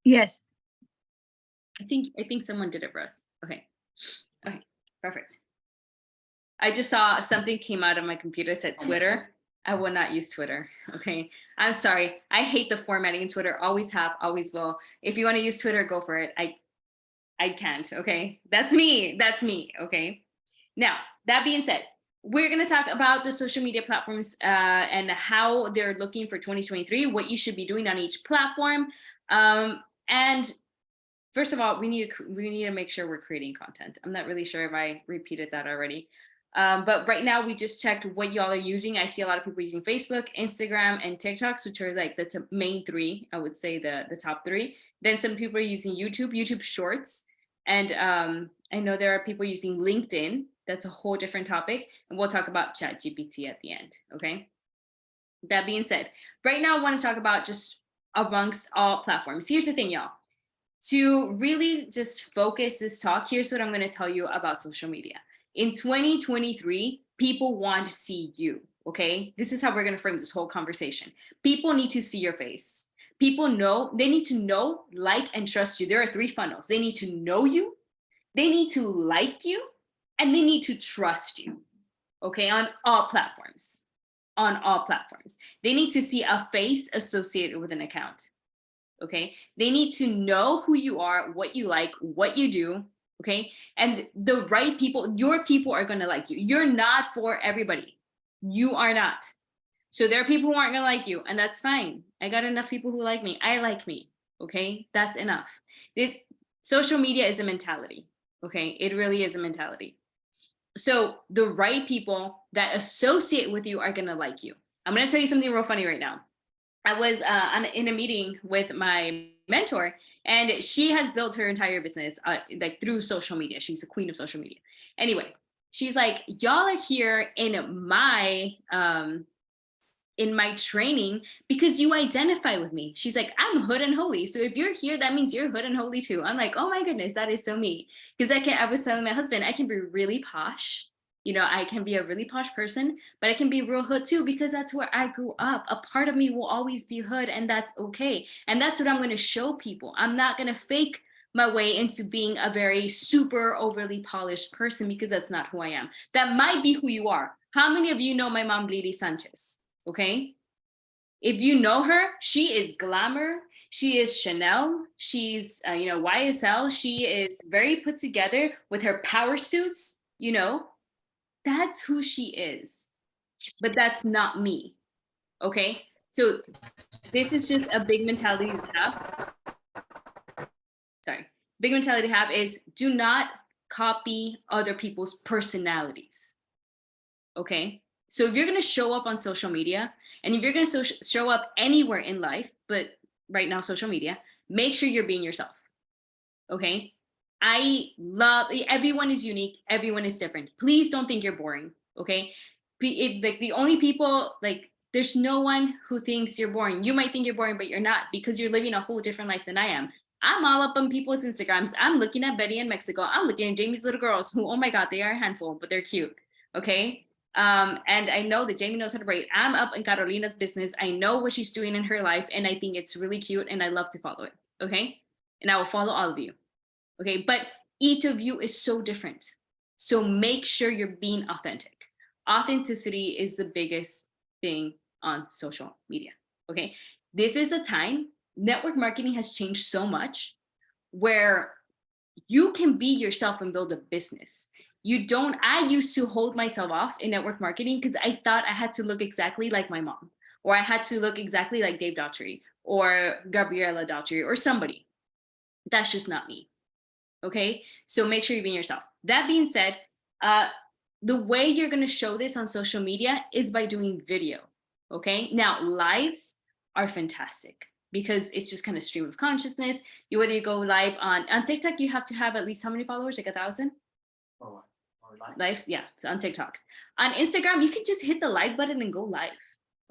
Yes. I think someone did it for us. Okay. Okay. Perfect. I just saw something came out of my computer. It said Twitter. I will not use Twitter. Okay. I'm sorry. I hate the formatting in Twitter. Always have, always will. If you want to use Twitter, go for it. I can't. Okay. That's me. That's me. Okay. Now, that being said, we're going to talk about the social media platforms and how they're looking for 2023, what you should be doing on each platform. And first of all, we need to make sure we're creating content. I'm not really sure if I repeated that already. But right now we just checked what y'all are using. I see a lot of people using Facebook, Instagram, and TikToks, which are like the main three, I would say the top three. Then some people are using YouTube Shorts. And I know there are people using LinkedIn. That's a whole different topic. And we'll talk about ChatGPT at the end, okay? That being said, right now I want to talk about just amongst all platforms. Here's the thing, y'all. To really just focus this talk, here's what I'm going to tell you about social media. In 2023, people want to see you, okay? This is how we're going to frame this whole conversation. People need to see your face. People know, they need to know, like, and trust you. There are three funnels. They need to know you, they need to like you, and they need to trust you, okay? On all platforms, They need to see a face associated with an account, okay? They need to know who you are, what you like, what you do, okay? And the right people, your people are gonna like you. You're not for everybody. You are not. So there are people who aren't gonna like you, and that's fine. I got enough people who like me. I like me, okay? That's enough. Social media is a mentality, okay? It really is a mentality. So the right people that associate with you are gonna like you. I'm gonna tell you something real funny right now. I was in a meeting with my mentor, and she has built her entire business like through social media. She's the queen of social media. Anyway, she's like, y'all are here in my training because you identify with me. She's like, I'm hood and holy. So if you're here, that means you're hood and holy too. I'm like, oh my goodness, that is so me. Because I was telling my husband, I can be really posh. You know, I can be a really posh person, but I can be real hood too, because that's where I grew up. A part of me will always be hood, and that's okay. And that's what I'm going to show people. I'm not going to fake my way into being a very super overly polished person, because that's not who I am. That might be who you are. How many of you know my mom, Lily Sanchez? Okay. If you know her, she is glamour. She is Chanel. She's, YSL. She is very put together with her power suits, That's who she is, but that's not me, okay? So this is just a big mentality to have. Big mentality to have is do not copy other people's personalities, okay? So if you're gonna show up on social media, and if you're gonna show up anywhere in life, but right now social media, make sure you're being yourself, okay? Everyone is unique. Everyone is different. Please don't think you're boring, okay? The only people, there's no one who thinks you're boring. You might think you're boring, but you're not, because you're living a whole different life than I am. I'm all up on people's Instagrams. I'm looking at Betty in Mexico. I'm looking at Jamie's little girls who, oh my God, they are a handful, but they're cute, okay? And I know that Jamie knows how to write. I'm up in Carolina's business. I know what she's doing in her life, and I think it's really cute, and I love to follow it, okay? And I will follow all of you. Okay, but each of you is so different. So make sure you're being authentic. Authenticity is the biggest thing on social media, okay? This is a time, network marketing has changed so much, where you can be yourself and build a business. I used to hold myself off in network marketing because I thought I had to look exactly like my mom, or I had to look exactly like Dave Daughtry or Gabriella Daughtry or somebody. That's just not me. Okay, so make sure you're being yourself. That being said, the way you're going to show this on social media is by doing video. Okay, now lives are fantastic because it's just kind of stream of consciousness. Whether you go live on TikTok, you have to have at least how many followers? Like 1,000 lives. Yeah, so on TikToks. On Instagram, you can just hit the like button and go live.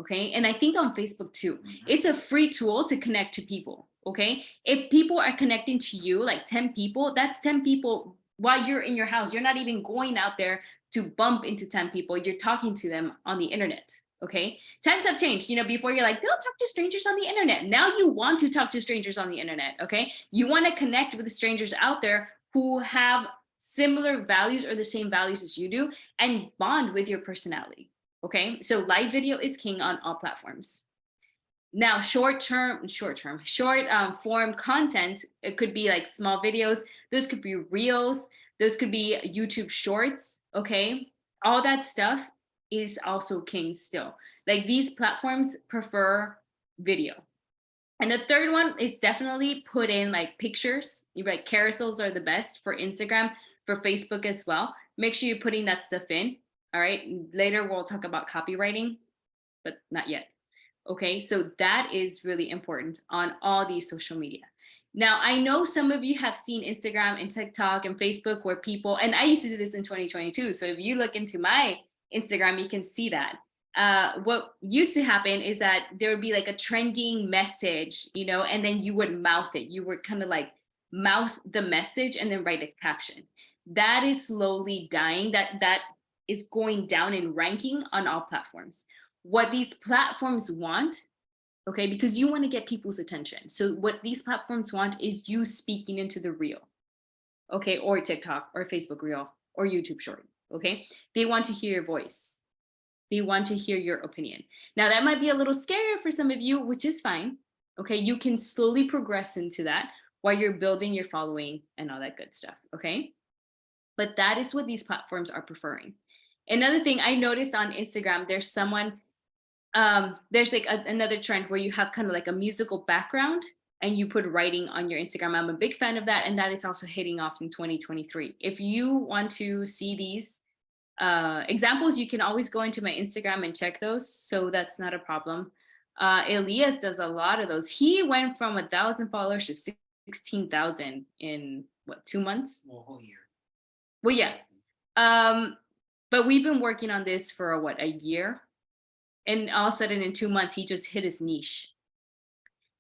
Okay, and I think on Facebook too. It's a free tool to connect to people. Okay, if people are connecting to you, like 10 people, that's 10 people while you're in your house. You're not even going out there to bump into 10 people. You're talking to them on the internet. Okay, times have changed. Before you're like, don't talk to strangers on the internet. Now you want to talk to strangers on the internet. Okay, you want to connect with the strangers out there who have similar values or the same values as you do and bond with your personality. Okay, so live video is king on all platforms. Now, short form content, it could be like small videos. Those could be reels. Those could be YouTube shorts. Okay. All that stuff is also king still. Like these platforms prefer video. And the third one is definitely put in like pictures. You're right. Carousels are the best for Instagram, for Facebook as well. Make sure you're putting that stuff in. All right. Later, we'll talk about copywriting, but not yet. Okay, so that is really important on all these social media. Now, I know some of you have seen Instagram and TikTok and Facebook where people, and I used to do this in 2022. So if you look into my Instagram, you can see that. What used to happen is that there would be like a trending message, and then you would mouth it. You would kind of like mouth the message and then write a caption. That is slowly dying. That is going down in ranking on all platforms. What these platforms want, okay, because you want to get people's attention. So what these platforms want is you speaking into the reel, okay, or TikTok or Facebook reel or YouTube short, okay? They want to hear your voice. They want to hear your opinion. Now that might be a little scary for some of you, which is fine, okay? You can slowly progress into that while you're building your following and all that good stuff, okay? But that is what these platforms are preferring. Another thing I noticed on Instagram, there's like another trend where you have kind of like a musical background and you put writing on your Instagram. I'm a big fan of that. And that is also hitting off in 2023. If you want to see these examples, you can always go into my Instagram and check those. So that's not a problem. Elias does a lot of those. He went from 1,000 followers to 16,000 in what, 2 months? Well, a whole year. Well, yeah. But we've been working on this for a year. And all of a sudden in 2 months, he just hit his niche.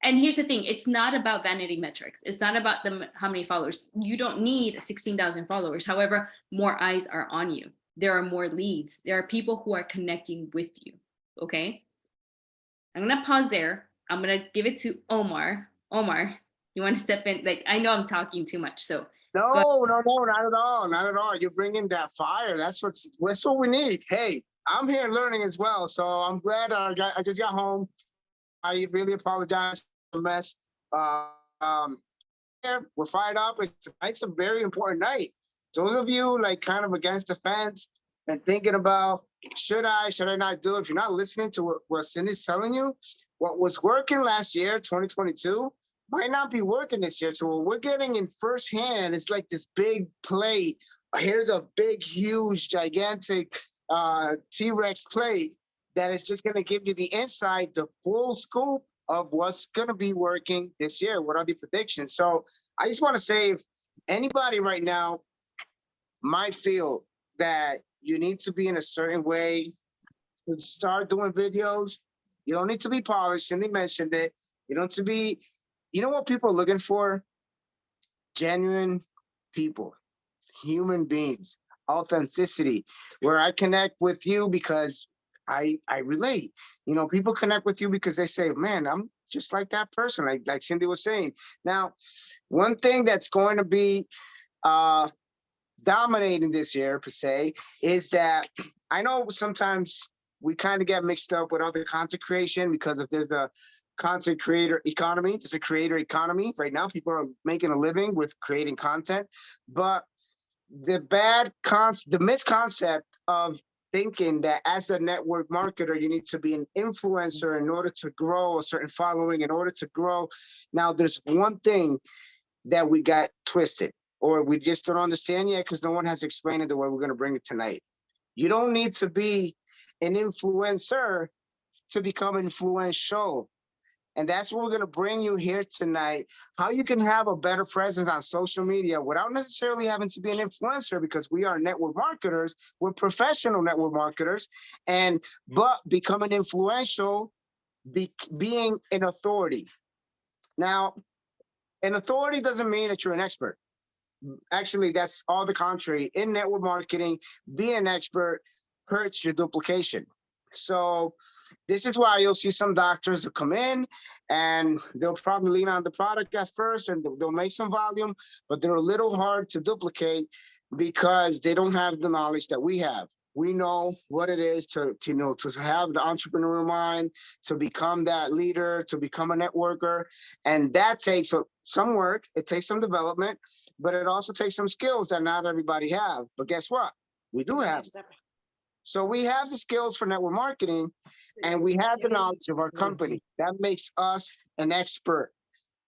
And here's the thing, it's not about vanity metrics. It's not about how many followers. You don't need 16,000 followers. However, more eyes are on you. There are more leads. There are people who are connecting with you, okay? I'm gonna pause there. I'm gonna give it to Omar. Omar, you wanna step in? Like, I know I'm talking too much, so. No, not at all, not at all. You're bringing that fire. That's what we need. Hey, I'm here learning as well, so I'm glad I just got home. I really apologize for the mess. We're fired up. It's a very important night. Those of you like kind of against the fence and thinking about should I not do it? If you're not listening to what Cindy's telling you, what was working last year, 2022, might not be working this year. So what we're getting in firsthand is like this big plate. Here's a big, huge, gigantic T-Rex plate that is just going to give you the insight, the full scoop of what's going to be working this year. What are the predictions? So I just want to say, if anybody right now might feel that you need to be in a certain way to start doing videos, you don't need to be polished. And they mentioned it. You don't need to be, you know what people are looking for? Genuine people, human beings, authenticity, where I connect with you because I relate. People connect with you because they say, man, I'm just like that person, like Cindy was saying. Now, one thing that's going to be dominating this year, per se, is that I know sometimes we kind of get mixed up with other content creation because if there's a content creator economy, there's a creator economy. Right now, people are making a living with creating content, but the misconcept of thinking that as a network marketer, you need to be an influencer in order to grow a certain following, in order to grow. Now, there's one thing that we got twisted, or we just don't understand yet because no one has explained it the way we're going to bring it tonight. You don't need to be an influencer to become influential. And that's what we're going to bring you here tonight, how you can have a better presence on social media without necessarily having to be an influencer, because we are network marketers. We're professional network marketers, but becoming influential, being an authority. Now, an authority doesn't mean that you're an expert. Actually, that's all the contrary. In network marketing, being an expert hurts your duplication. So this is why you'll see some doctors that come in and they'll probably lean on the product at first and they'll make some volume, but they're a little hard to duplicate because they don't have the knowledge that we have. We know what it is to you know to have the entrepreneurial mind, to become that leader, to become a networker, and that takes some work. It takes some development, but it also takes some skills that not everybody have. But guess what? We do have. So we have the skills for network marketing, and we have the knowledge of our company. That makes us an expert.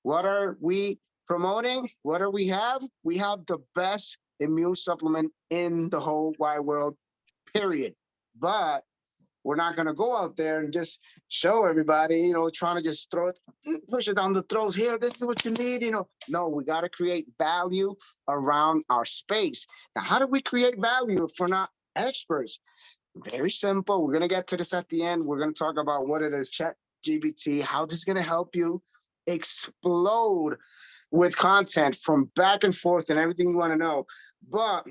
What are we promoting? What do we have? We have the best immune supplement in the whole wide world, period. But we're not going to go out there and just show everybody, you know, trying to just throw it, push it down the throats. Here, this is what you need, you know. No, we got to create value around our space. Now, how do we create value if we're not experts? Very simple. We're going to get to this at the end. We're going to talk about what it is, Chat GBT, how this is going to help you explode with content from back and forth and everything you want to know. But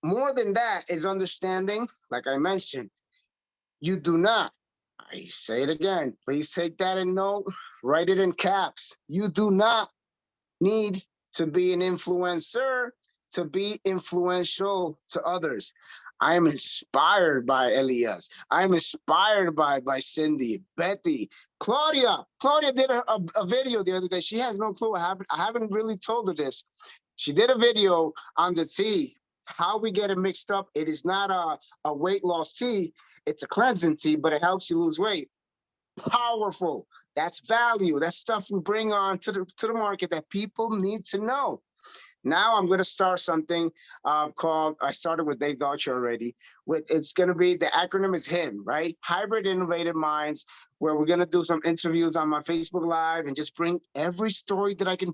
more than that is understanding, like I mentioned, you do not, I say it again, please take that in note, write it in caps. You do not need to be an influencer to be influential to others. I am inspired by Elias. I'm inspired by Cindy, Betty, Claudia. Claudia did a video the other day. She has no clue. I haven't really told her this. She did a video on the tea, how we get it mixed up. It is not a weight loss tea. It's a cleansing tea, but it helps you lose weight. Powerful. That's value. That's stuff we bring on to the market that people need to know. Now I'm going to start something called, I started with Dave Daughtry already, it's going to be, the acronym is HIM, right? Hybrid Innovative Minds, where we're going to do some interviews on my Facebook Live and just bring every story that I can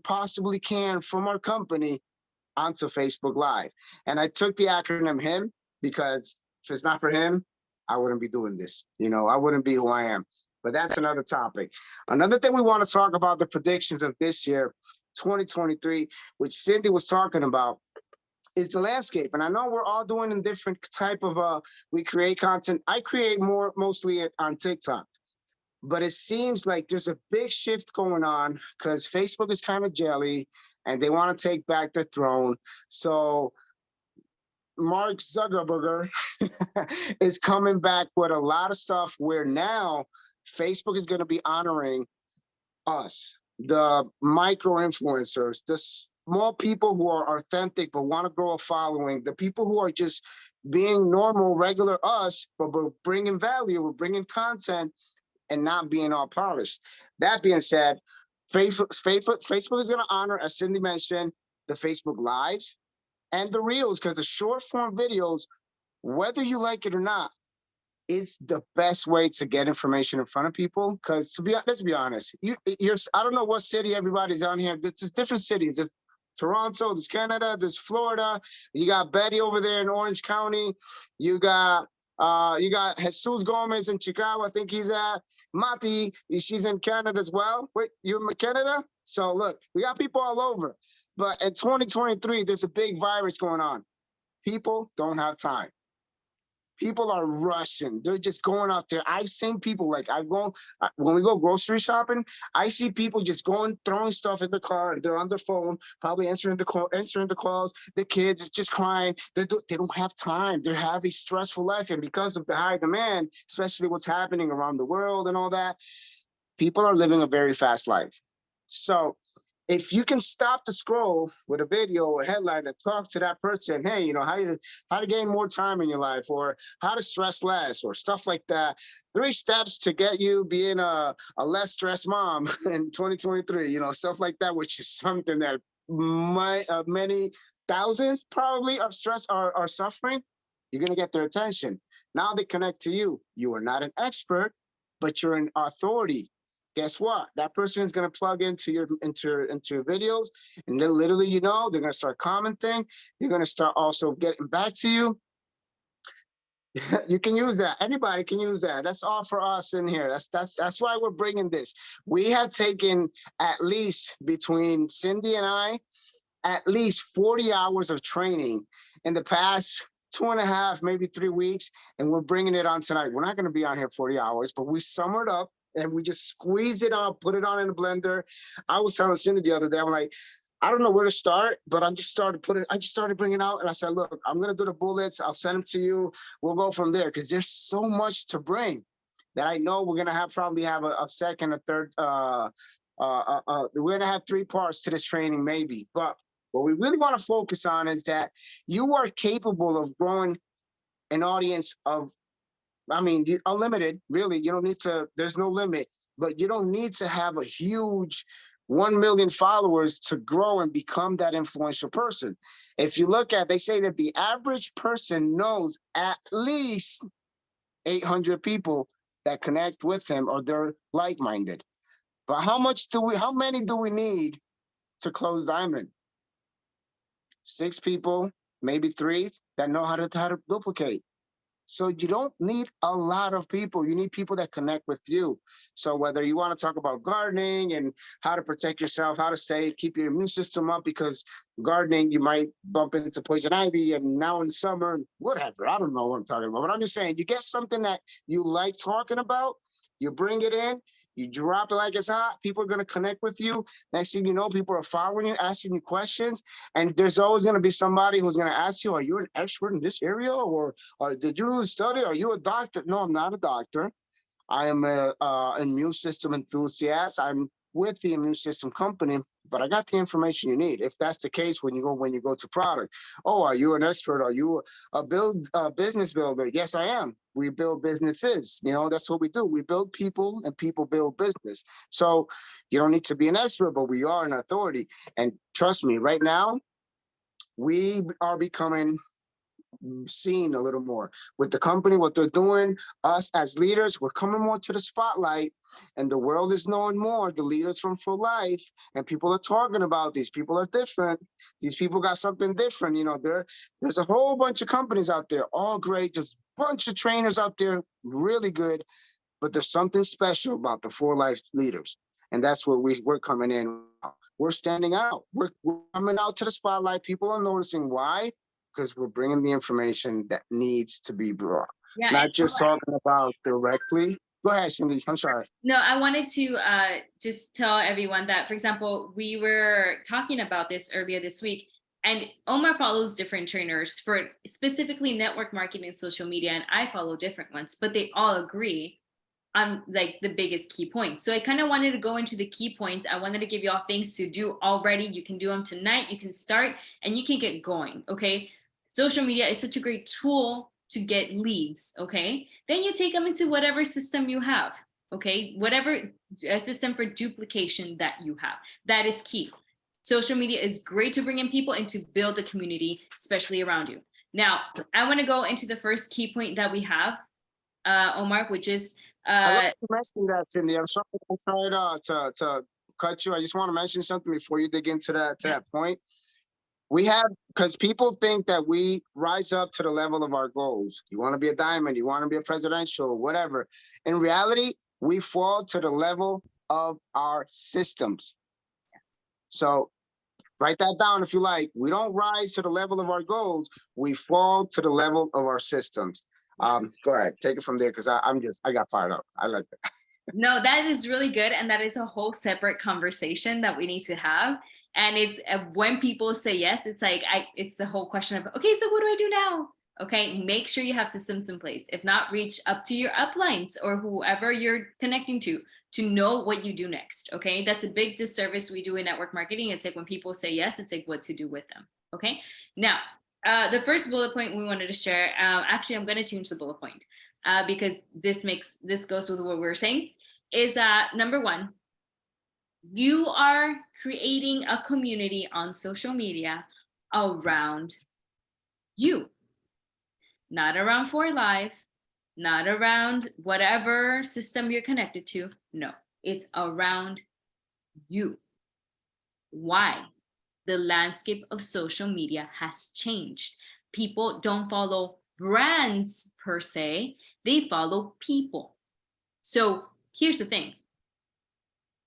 from our company onto Facebook Live. And I took the acronym HIM because if it's not for him, I wouldn't be doing this. You know, I wouldn't be who I am. But that's another topic. Another thing we want to talk about, the predictions of this year, 2023, which Cindy was talking about, is the landscape. And I know we're all doing a different type of, we create content. I create mostly on TikTok. But it seems like there's a big shift going on because Facebook is kind of jelly and they want to take back the throne. So Mark Zuckerberg is coming back with a lot of stuff where now Facebook is going to be honoring us, the micro influencers, the small people who are authentic but want to grow a following, the people who are just being normal, regular us, but we're bringing value, we're bringing content and not being all polished. That being said, Facebook is going to honor, as Cindy mentioned, the Facebook Lives and the Reels, because the short form videos, whether you like it or not, is the best way to get information in front of people. Because let's be honest, I don't know what city everybody's on here. There's different cities. There's Toronto, there's Canada, there's Florida. You got Betty over there in Orange County. You got Jesus Gomez in Chicago. I think he's at Mati. She's in Canada as well. Wait, you're in Canada? So look, we got people all over. But in 2023, there's a big virus going on. People don't have time. People are rushing. They're just going out there. I've seen people when we go grocery shopping, I see people just going, throwing stuff in the car. They're on their phone, probably answering the calls. The kids just crying. They don't have time. They have a stressful life. And because of the high demand, especially what's happening around the world and all that, people are living a very fast life. So if you can stop the scroll with a video or headline that talks to that person, hey, you know, how to gain more time in your life, or how to stress less, or stuff like that. 3 steps to get you being a less stressed mom in 2023, you know, stuff like that, which is something that many thousands probably of stress are suffering. You're going to get their attention. Now they connect to you. You are not an expert, but you're an authority. Guess what? That person is going to plug into your videos, and then literally, you know, they're going to start commenting. They're going to start also getting back to you. You can use that. Anybody can use that. That's all for us in here. That's why we're bringing this. We have taken, at least between Cindy and I, at least 40 hours of training in the past 2.5, maybe 3 weeks, and we're bringing it on tonight. We're not going to be on here 40 hours, but we summered up and we just squeezed it up, put it on in the blender. I was telling Cindy the other day, I'm like, I don't know where to start, but I just started bringing out, and I said, look, I'm going to do the bullets. I'll send them to you. We'll go from there, because there's so much to bring that I know we're going to probably have a second, a third, we're going to have 3 parts to this training, maybe. But what we really want to focus on is that you are capable of growing an audience of, I mean, unlimited, really. You don't need to, there's no limit, but you don't need to have a huge 1 million followers to grow and become that influential person. If you look at, they say that the average person knows at least 800 people that connect with him or they're like-minded. But how many do we need to close diamond? 6 people, maybe 3 that know how to duplicate. So you don't need a lot of people. You need people that connect with you. So whether you want to talk about gardening and how to protect yourself, how to keep your immune system up, because gardening, you might bump into poison ivy, and now in summer, whatever. I don't know what I'm talking about, but I'm just saying, you get something that you like talking about, you bring it in, you drop it like it's hot, people are going to connect with you. Next thing you know, people are following you, asking you questions. And there's always going to be somebody who's going to ask you, are you an expert in this area? Or did you study? Are you a doctor? No, I'm not a doctor. I am an immune system enthusiast. I'm with the immune system company, but I got the information you need. If that's the case, when you go to product, oh, are you an expert? Are you a business builder? Yes, I am. We build businesses. You know, that's what we do. We build people, and people build business. So you don't need to be an expert, but we are an authority. And trust me, right now, we are becoming seen a little more with the company, what they're doing. Us as leaders, we're coming more to the spotlight, and the world is knowing more. The leaders from For Life, and people are talking about these people are different. These people got something different. You know, there's a whole bunch of companies out there, all great. There's a bunch of trainers out there, really good, but there's something special about the For Life leaders, and that's where we're coming in. We're standing out. We're coming out to the spotlight. People are noticing. Why? Because we're bringing the information that needs to be brought. Yeah, not just talking about directly. Go ahead, Cindy. I'm sorry. No, I wanted to just tell everyone that, for example, we were talking about this earlier this week, and Omar follows different trainers for specifically network marketing and social media, and I follow different ones, but they all agree on like the biggest key points. So I kind of wanted to go into the key points. I wanted to give you all things to do already. You can do them tonight. You can start and you can get going. Okay. Social media is such a great tool to get leads. Okay. Then you take them into whatever system you have. Okay. Whatever system for duplication that you have. That is key. Social media is great to bring in people and to build a community, especially around you. Now, I want to go into the first key point that we have, Omar, which is I love you mentioning that, Cindy. I'm sorry to cut you. I just want to mention something before you dig into that point. We have, because people think that we rise up to the level of our goals. You want to be a diamond, you want to be a presidential, whatever. In reality, we fall to the level of our systems. So write that down if you like. We don't rise to the level of our goals. We fall to the level of our systems. Go ahead, take it from there, because I got fired up. I like that. No, that is really good. And that is a whole separate conversation that we need to have. And it's when people say yes, it's like, it's the whole question of, okay, so what do I do now? Okay, make sure you have systems in place. If not, reach up to your uplines or whoever you're connecting to know what you do next. Okay, that's a big disservice we do in network marketing. It's like when people say yes, it's like what to do with them. Okay, now, the first bullet point we wanted to share, actually, I'm going to change the bullet point because this goes with what we were saying, is number 1, you are creating a community on social media around you, not around For Life, not around whatever system you're connected to. No, it's around you. Why? The landscape of social media has changed. People don't follow brands per se, they follow people. So here's the thing.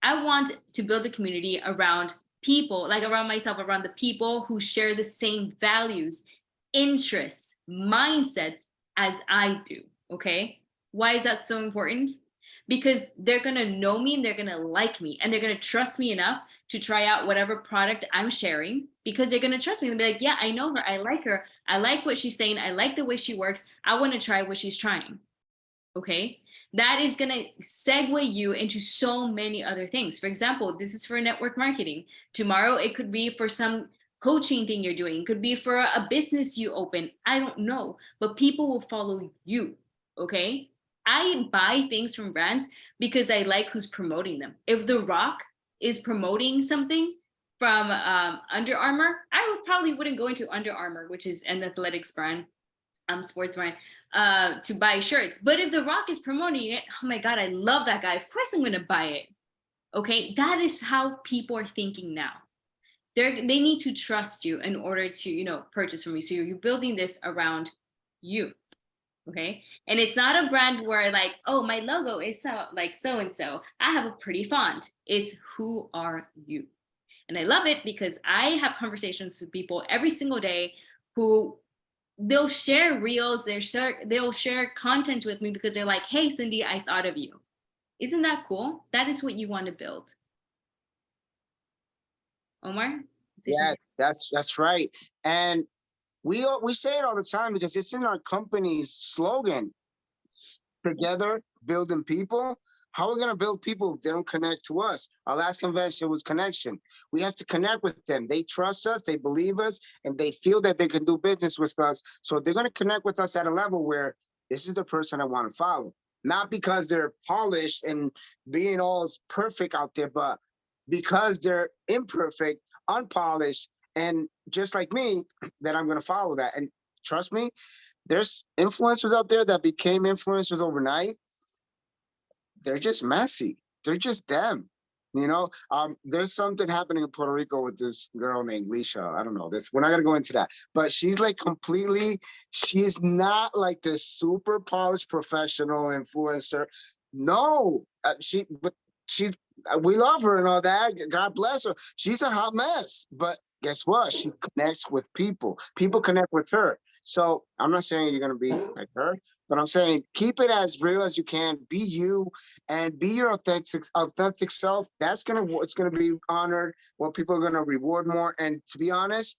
I want to build a community around people, like around myself, around the people who share the same values interests, mindsets as I do. Okay. Why is that so important? Because they're going to know me and they're going to like me and they're going to trust me enough to try out whatever product I'm sharing, because they're going to trust me and be like, yeah, I know her. I like her. I like what she's saying. I like the way she works. I want to try what she's trying. Okay. That is going to segue you into so many other things. For example, this is for network marketing. Tomorrow, it could be for some coaching thing you're doing. It could be for a business you open. I don't know, but people will follow you. Okay. I buy things from brands because I like who's promoting them. If The Rock is promoting something from Under Armour, I probably wouldn't go into Under Armour, which is an athletics brand, sports brand, to buy shirts. But if The Rock is promoting it, oh my God, I love that guy. Of course I'm going to buy it. Okay. That is how people are thinking now. They need to trust you in order to, purchase from you. So you're building this around you. Okay. And it's not a brand where like, oh, my logo is so-and-so. I have a pretty font. It's who are you? And I love it because I have conversations with people every single day who they'll share reels, they'll share content with me because they're like, hey, Cindy, I thought of you. Isn't that cool? That is what you want to build. Omar? Yeah, that's right. And we say it all the time because it's in our company's slogan. Together, building people. How are we going to build people if they don't connect to us? Our last convention was connection. We have to connect with them. They trust us, they believe us, and they feel that they can do business with us. So they're going to connect with us at a level where this is the person I want to follow. Not because they're polished and being all perfect out there, but because they're imperfect, unpolished, and just like me, that I'm going to follow that. And trust me, there's influencers out there that became influencers overnight. They're just messy. They're just them. There's something happening in Puerto Rico with this girl named Leisha. I don't know this. We're not gonna go into that, but she's like she's not like this super polished professional influencer. No, but we love her and all that. God bless her. She's a hot mess, but guess what? She connects with people. People connect with her. So I'm not saying you're gonna be like her, but I'm saying keep it as real as you can. Be you and be your authentic self. It's gonna be honored. What people are gonna reward more. And to be honest,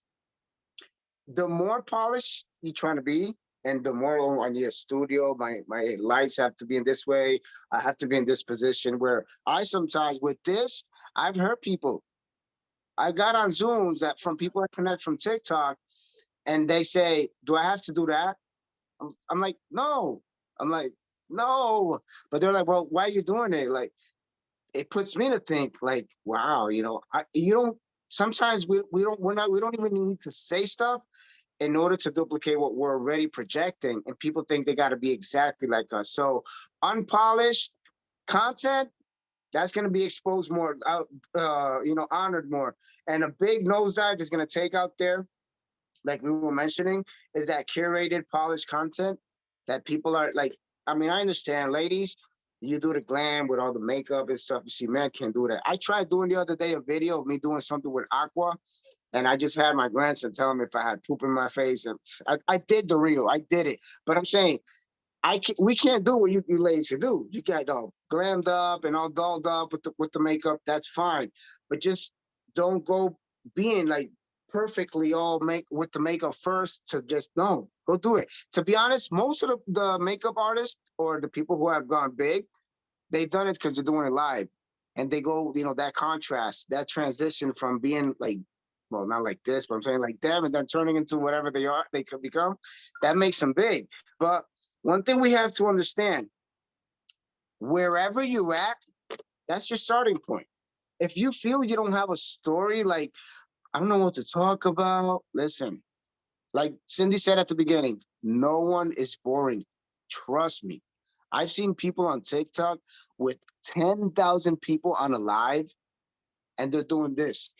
the more polished you're trying to be, and the more I need a studio, my lights have to be in this way. I have to be in this position where I sometimes with this, I've heard people. I got on Zooms from people that connect from TikTok, and they say, do I have to do that? I'm like, no. I'm like, no. But they're like, well, why are you doing it? Like, it puts me to think like, wow, sometimes we don't even need to say stuff in order to duplicate what we're already projecting. And people think they got to be exactly like us. So unpolished content, that's going to be exposed more, honored more. And a big nosedive is going to take out there, like we were mentioning, is that curated, polished content that people are like, I understand, ladies, you do the glam with all the makeup and stuff. You see, men can't do that. I tried doing the other day a video of me doing something with Aqua, and I just had my grandson tell him if I had poop in my face. And I did the reel. I did it. But I'm saying, we can't do what you ladies can do. You got glammed up and all dolled up with the makeup. That's fine. But just don't go being like perfectly all with the makeup first to just go do it. To be honest, most of the makeup artists or the people who have gone big, they've done it because they're doing it live. And they go, that contrast, that transition from being like, well, not like this, but I'm saying like them, and then turning into whatever they could become, that makes them big. But one thing we have to understand, wherever you're at, that's your starting point. If you feel you don't have a story, like, I don't know what to talk about, listen, like Cindy said at the beginning, no one is boring. Trust me. I've seen people on TikTok with 10,000 people on a live, and they're doing this.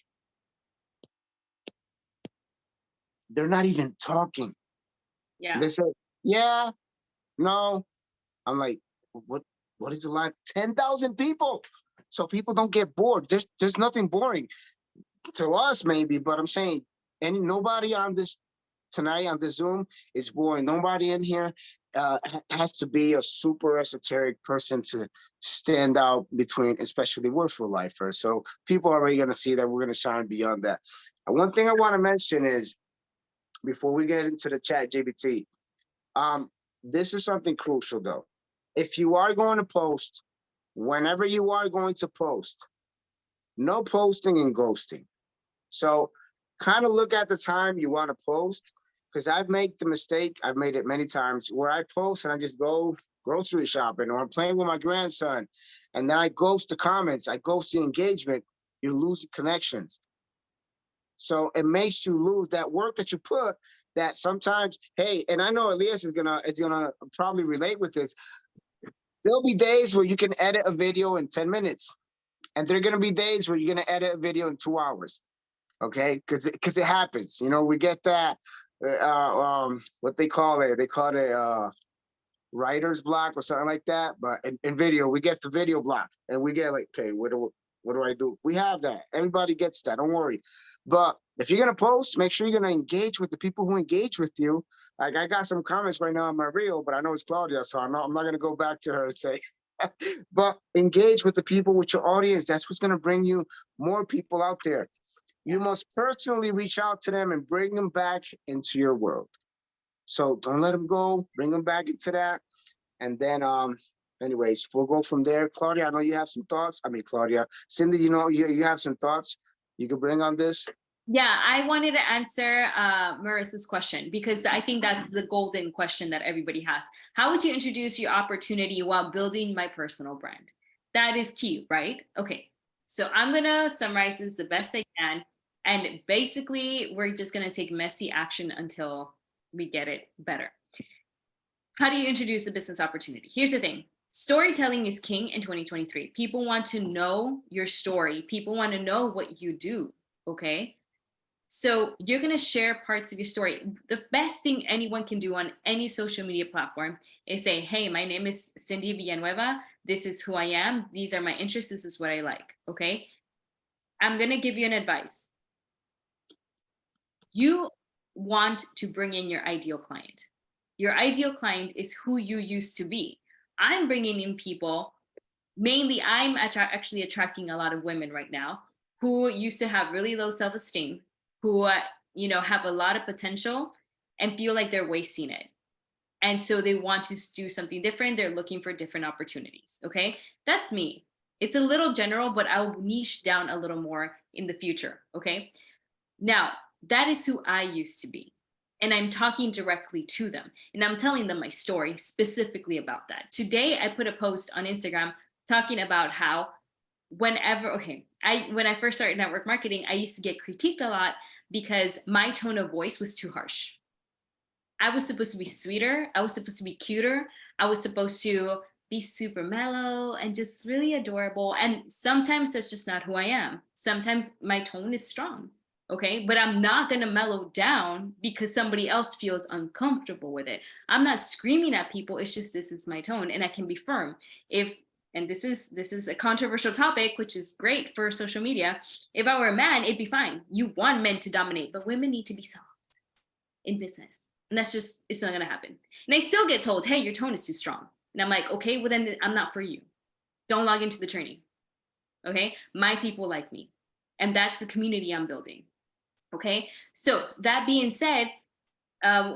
They're not even talking. Yeah. They say, yeah, no. I'm like, what is it like? 10,000 people. So people don't get bored. There's nothing boring to us, maybe, but I'm saying, nobody on this tonight on the Zoom is boring. Nobody in here has to be a super esoteric person to stand out between, especially we're full lifers. So people are already going to see that we're going to shine beyond that. And one thing I want to mention is, before we get into the chat, JBT, this is something crucial though. If you are going to post, whenever you are going to post, no posting and ghosting. So kind of look at the time you want to post, because I've made the mistake, I've made it many times, where I post and I just go grocery shopping, or I'm playing with my grandson, and then I ghost the comments, I ghost the engagement. You lose connections. So it makes you lose that work that you put, that sometimes, hey, and I know Elias is gonna probably relate with this. There'll be days where you can edit a video in 10 minutes. And there are gonna be days where you're gonna edit a video in 2 hours. Okay, because it happens. You know, we get that what they call it writer's block or something like that. But in video, we get the video block, and we get like, okay, what do I do? We have that. Everybody gets that. Don't worry. But if you're gonna post, make sure you're gonna engage with the people who engage with you. Like, I got some comments right now on my reel, but I know it's Claudia, so I'm not gonna go back to her and say. But engage with the people, with your audience. That's what's gonna bring you more people out there. You must personally reach out to them and bring them back into your world. So don't let them go. Bring them back into that. And then, anyways, we'll go from there. Claudia, I know you have some thoughts. I mean, Claudia, Cindy, you know, you have some thoughts you can bring on this. Yeah, I wanted to answer Marissa's question, because I think that's the golden question that everybody has. How would you introduce your opportunity while building my personal brand? That is key, right? Okay, so I'm gonna summarize this the best I can. And basically, we're just gonna take messy action until we get it better. How do you introduce a business opportunity? Here's the thing. Storytelling is king in 2023. People want to know your story. People want to know what you do, okay? So you're going to share parts of your story. The best thing anyone can do on any social media platform is say, hey, my name is Cindy Villanueva. This is who I am. These are my interests. This is what I like, okay? I'm going to give you an advice. You want to bring in your ideal client. Your ideal client is who you used to be. I'm bringing in people, mainly I'm actually attracting a lot of women right now who used to have really low self-esteem, who have a lot of potential and feel like they're wasting it. And so they want to do something different. They're looking for different opportunities, okay? That's me. It's a little general, but I'll niche down a little more in the future, okay? Now, that is who I used to be. And I'm talking directly to them. And I'm telling them my story specifically about that. Today, I put a post on Instagram talking about how when I first started network marketing, I used to get critiqued a lot because my tone of voice was too harsh. I was supposed to be sweeter. I was supposed to be cuter. I was supposed to be super mellow and just really adorable. And sometimes that's just not who I am. Sometimes my tone is strong. Okay, but I'm not going to mellow down because somebody else feels uncomfortable with it. I'm not screaming at people. It's just, this is my tone, and I can be firm. And this is a controversial topic, which is great for social media. If I were a man, it'd be fine. You want men to dominate, but women need to be soft in business. And that's just, it's not going to happen. And I still get told, hey, your tone is too strong. And I'm like, okay, well then I'm not for you. Don't log into the training. Okay, my people like me. And that's the community I'm building. Okay, so that being said,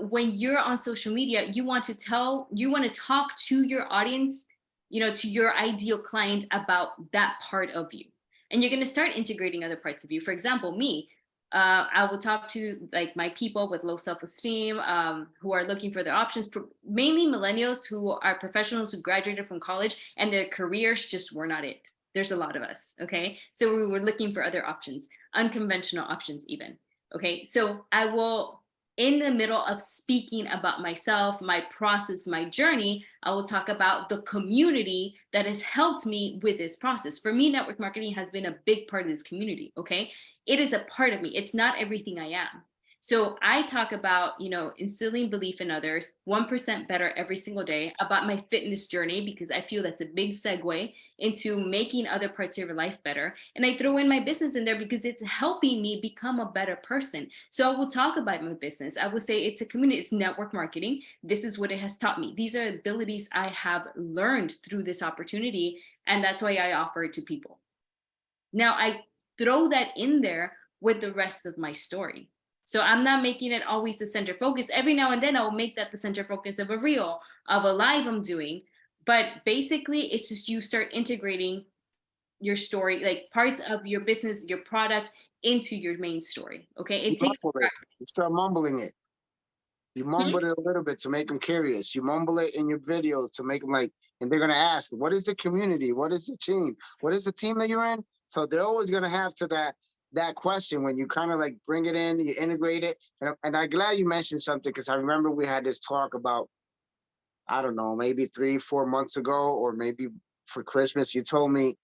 when you're on social media, you want to talk to your audience, to your ideal client about that part of you. And you're going to start integrating other parts of you. For example, me, I will talk to like my people with low self-esteem, who are looking for their options, mainly millennials who are professionals who graduated from college and their careers just were not it. There's a lot of us. Okay, so we were looking for other options, unconventional options even. Okay, so I will, in the middle of speaking about myself, my process, my journey, I will talk about the community that has helped me with this process. For me, network marketing has been a big part of this community, okay? It is a part of me. It's not everything I am. So I talk about, instilling belief in others, 1% better every single day, about my fitness journey, because I feel that's a big segue into making other parts of your life better. And I throw in my business in there because it's helping me become a better person. So I will talk about my business. I will say it's a community, it's network marketing. This is what it has taught me. These are abilities I have learned through this opportunity. And that's why I offer it to people. Now I throw that in there with the rest of my story. So I'm not making it always the center focus. Every now and then I'll make that the center focus of a reel, of a live I'm doing. But basically, it's just you start integrating your story, like parts of your business, your product into your main story. Okay. You It takes mumble it. You start mumbling it. You Hmm? mumble it a little bit to make them curious. You mumble it in your videos to make them like, and they're gonna ask, what is the community? What is the team? What is the team that you're in? So they're always gonna have to that question when you kind of like bring it in, you integrate it. And I'm glad you mentioned something because I remember we had this talk about, I don't know, maybe 3, 4 months ago, or maybe for Christmas. You told me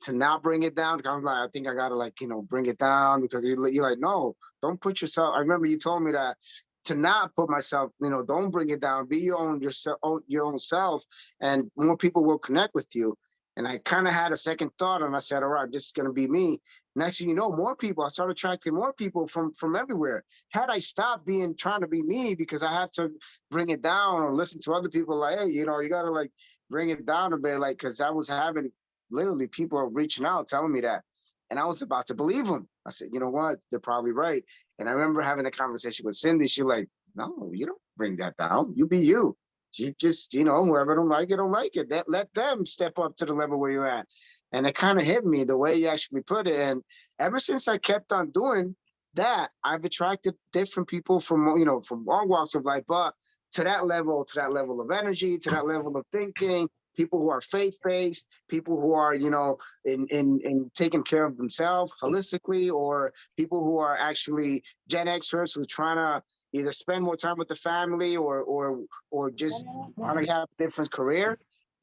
to not bring it down. I was like, I think I gotta like, bring it down because you're like, no, don't put yourself. I remember you told me that to not put myself, don't bring it down. Be your own self, and more people will connect with you. And I kind of had a second thought, and I said, all right, this is gonna be me. Next thing you know, more people. I started attracting more people from everywhere. Had I stopped trying to be me because I have to bring it down or listen to other people like, hey, you gotta like bring it down a bit, like because I was having literally people are reaching out telling me that, and I was about to believe them. I said, you know what, they're probably right. And I remember having a conversation with Cindy. She's like, no, you don't bring that down, you be you. You just, whoever don't like it don't like it, that let them step up to the level where you're at. And it kind of hit me the way you actually put it. And ever since I kept on doing that, I've attracted different people from all walks of life, but to that level of energy, to that level of thinking, people who are faith-based, people who are, in taking care of themselves holistically, or people who are actually Gen Xers who are trying to either spend more time with the family or just want to have a different career.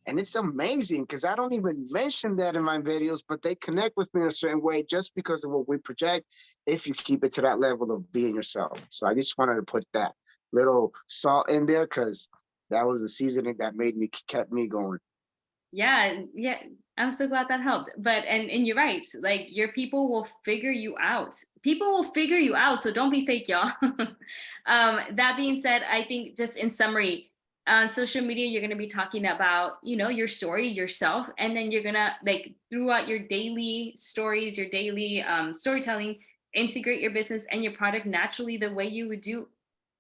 And it's amazing because I don't even mention that in my videos, but they connect with me in a certain way just because of what we project, if you keep it to that level of being yourself. So I just wanted to put that little salt in there because that was the seasoning that kept me going. Yeah, yeah. I'm so glad that helped. But and you're right. Like your people will figure you out. People will figure you out. So don't be fake, y'all. That being said, I think just in summary, on social media, you're gonna be talking about, your story, yourself, and then you're gonna like throughout your daily stories, your daily storytelling, integrate your business and your product naturally the way you would do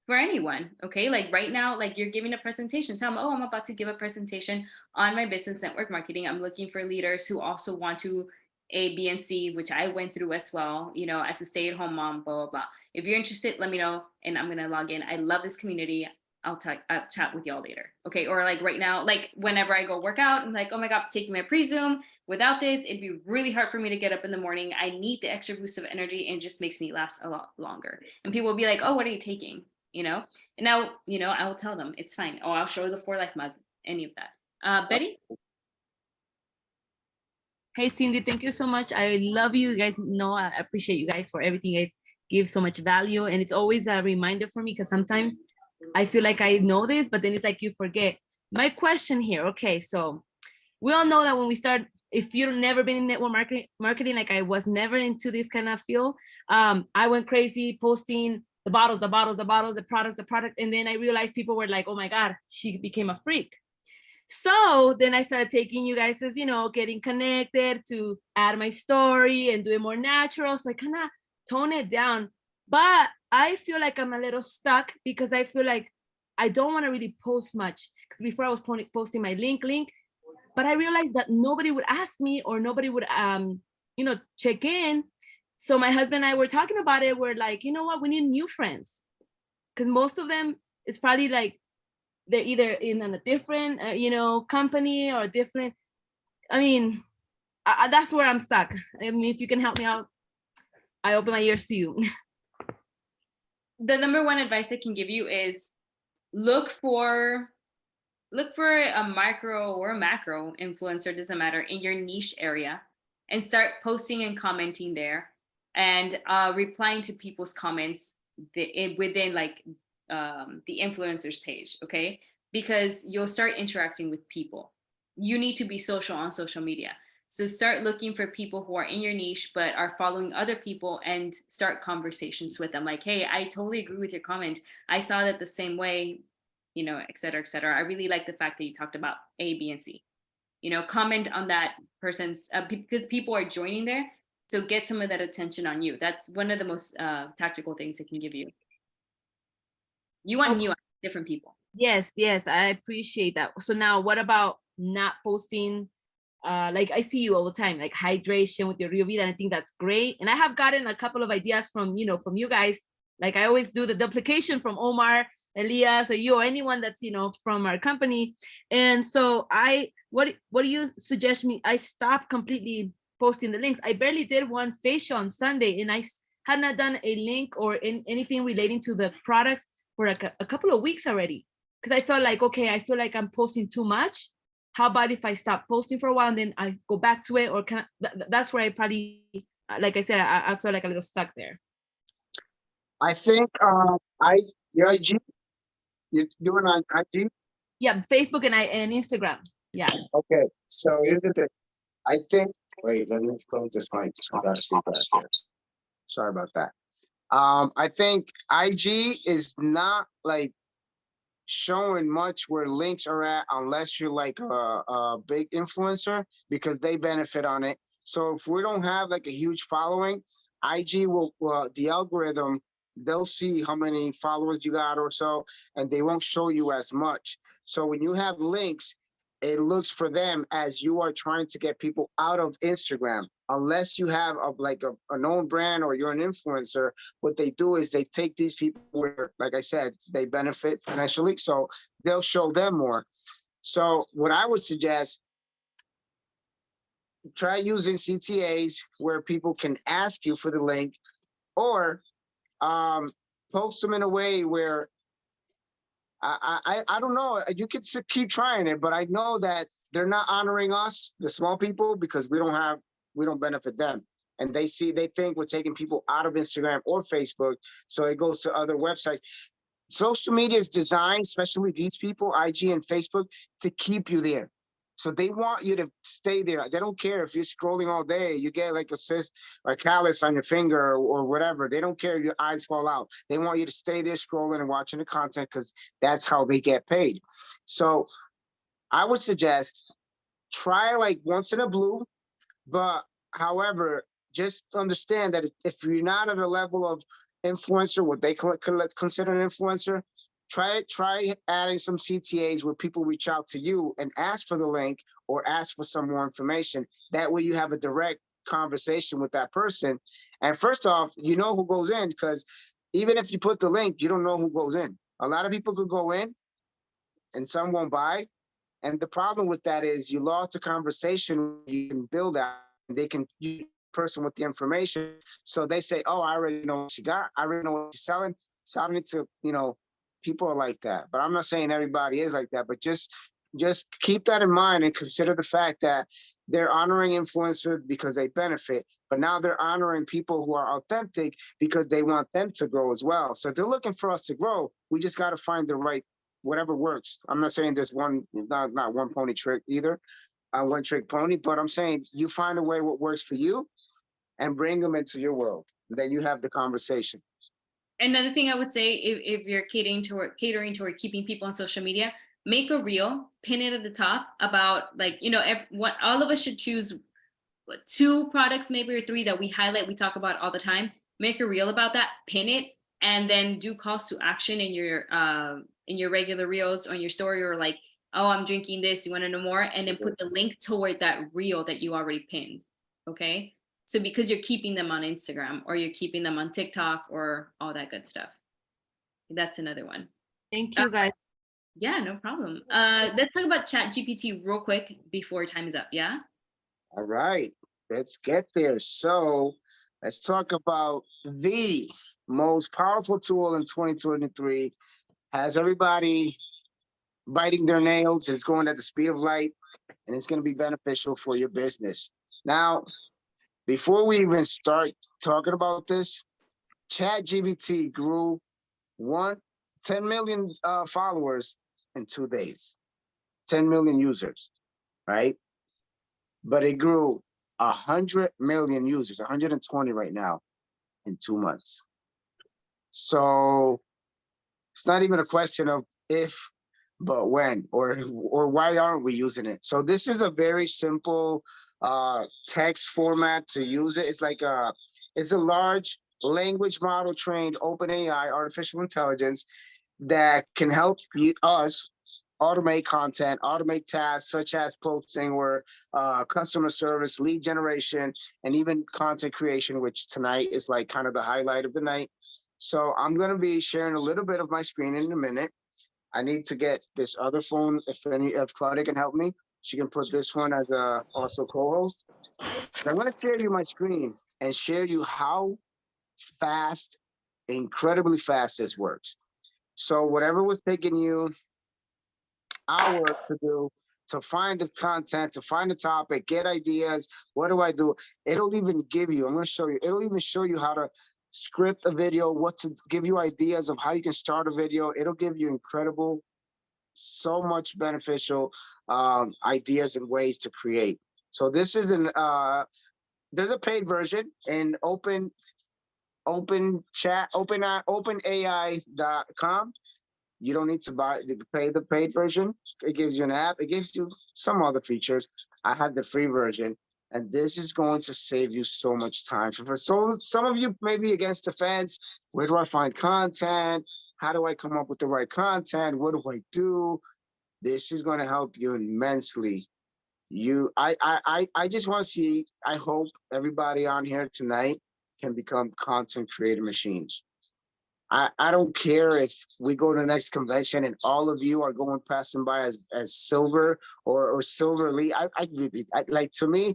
for anyone. Okay. Like right now, like you're giving a presentation, tell them, oh, I'm about to give a presentation on my business network marketing. I'm looking for leaders who also want to A, B, and C, which I went through as well, as a stay-at-home mom, blah, blah, blah. If you're interested, let me know and I'm gonna log in. I love this community. I'll chat with y'all later. Okay. Or like right now, like whenever I go work out, I'm like, oh my God, taking my pre-zoom. Without this, it'd be really hard for me to get up in the morning. I need the extra boost of energy and it just makes me last a lot longer. And people will be like, oh, what are you taking? And now, I will tell them it's fine. Oh, I'll show the 4 Life mug, any of that. Betty? Hey, Cindy, thank you so much. I love you. You guys know I appreciate you guys for everything. You guys give so much value. And it's always a reminder for me because sometimes I feel like I know this, but then it's like you forget. My question here, okay, so we all know that when we start, if you've never been in network marketing, like I was never into this kind of field, I went crazy posting the bottles, the product. And then I realized people were like, oh my God, she became a freak. So then I started taking you guys as, getting connected to add my story and do it more natural. So I kind of tone it down. But I feel like I'm a little stuck because I feel like I don't want to really post much. Because before I was posting my link, but I realized that nobody would ask me or nobody would, check in. So my husband and I were talking about it. We're like, you know what? We need new friends. Because most of them is probably like, they're either in a different, company or different. I mean, that's where I'm stuck. I mean, if you can help me out, I open my ears to you. The number one advice I can give you is look for a micro or a macro influencer, doesn't matter, in your niche area, and start posting and commenting there and replying to people's comments within like the influencer's page, okay? Because you'll start interacting with people. You need to be social on social media. So start looking for people who are in your niche, but are following other people, and start conversations with them. Like, hey, I totally agree with your comment. I saw that the same way, you know, et cetera, et cetera. I really like the fact that you talked about A, B, and C. You know, comment on that person's, because people are joining there. So get some of that attention on you. That's one of the most tactical things it can give you. You want new, different people. Yes, yes, I appreciate that. So now what about not posting? Like I see you all the time, like hydration with your Rio Vida, and I think that's great. And I have gotten a couple of ideas from, you know, from you guys. Like I always do the duplication from Omar, Elias, or you, or anyone that's, you know, from our company. And so what do you suggest me? I stop completely posting the links. I barely did one facial on Sunday, and I had not done a link or anything relating to the products for a couple of weeks already. Because I felt like, okay, I feel like I'm posting too much. How about if I stop posting for a while and then I go back to it? Or can that's where I probably, like I said, I feel like a little stuck there. I think your IG, you're doing on IG? Yeah, Facebook and Instagram. Yeah. Okay, so here's the thing. I think, wait, let me close this mic. Sorry about that. I think IG is not like showing much where links are at unless you're like a big influencer, because they benefit on it. So if we don't have like a huge following, IG will, the algorithm, they'll see how many followers you got or so, and they won't show you as much. So when you have links, it looks for them as you are trying to get people out of Instagram. Unless you have a known brand or you're an influencer, what they do is they take these people where, like I said, they benefit financially, so they'll show them more. So what I would suggest, try using CTAs where people can ask you for the link, or post them in a way where I don't know. You could keep trying it, but I know that they're not honoring us, the small people, because we don't benefit them. And they think we're taking people out of Instagram or Facebook, so it goes to other websites. Social media is designed, especially these people, IG and Facebook, to keep you there. So they want you to stay there. They don't care if you're scrolling all day, you get like a cyst or callus on your finger or whatever. They don't care if your eyes fall out. They want you to stay there scrolling and watching the content, because that's how they get paid. So I would suggest try like once in a blue, but however, just understand that if you're not at a level of influencer, what they consider an influencer, try adding some CTAs where people reach out to you and ask for the link or ask for some more information. That way you have a direct conversation with that person. And first off, you know who goes in, because even if you put the link, you don't know who goes in. A lot of people could go in and some won't buy. And the problem with that is you lost a conversation you can build out. They can use the person with the information. So they say, oh, I already know what she got. I already know what she's selling. So I don't need to, you know, people are like that. But I'm not saying everybody is like that, but just keep that in mind and consider the fact that they're honoring influencers because they benefit, but now they're honoring people who are authentic because they want them to grow as well. So they're looking for us to grow. We just got to find the right, whatever works. I'm not saying there's not one pony trick either, one trick pony, but I'm saying you find a way what works for you and bring them into your world. Then you have the conversation. Another thing I would say, if you're catering toward keeping people on social media, make a reel, pin it at the top about, like, you know, what all of us should choose 2 products maybe, or 3 that we highlight, we talk about all the time. Make a reel about that, pin it, and then do calls to action in your regular reels or in your story, or like, oh, I'm drinking this, you want to know more, and then put the link toward that reel that you already pinned. Okay. So because you're keeping them on Instagram or you're keeping them on TikTok or all that good stuff. That's another one. Thank you, guys. Yeah, no problem. Let's talk about ChatGPT real quick before time is up. Yeah. All right, let's get there. So let's talk about the most powerful tool in 2023. Has everybody biting their nails. It's going at the speed of light, and it's going to be beneficial for your business. Now, before we even start talking about this, ChatGPT grew 10 million followers in 2 days, 10 million users, right? But it grew 100 million users, 120 right now in 2 months. So it's not even a question of if, but when, or why aren't we using it? So this is a very simple text format to use it. It's a large language model trained OpenAI artificial intelligence that can help us automate content, automate tasks such as posting or customer service, lead generation, and even content creation, which tonight is like kind of the highlight of the night. So I'm going to be sharing a little bit of my screen in a minute. I need to get this other phone. If Claudia can help me, she can put this one as a also co-host. I'm going to share you my screen and share you how fast, incredibly fast this works. So whatever was taking you hours to do, to find the content, to find the topic, get ideas, what do I do? It'll even give you, I'm going to show you, it'll even show you how to script a video, what to give you ideas of how you can start a video. It'll give you incredible, so much beneficial ideas and ways to create. So this is there's a paid version in openai.com. You don't need to pay the paid version. It gives you an app. It gives you some other features. I have the free version, and this is going to save you so much time. So some of you may be against the fence. Where do I find content? How do I come up with the right content? What do I do? This is going to help you immensely. I just want to see. I hope everybody on here tonight can become content creator machines. I don't care if we go to the next convention and all of you are going passing by as silver or silver elite. I like, to me,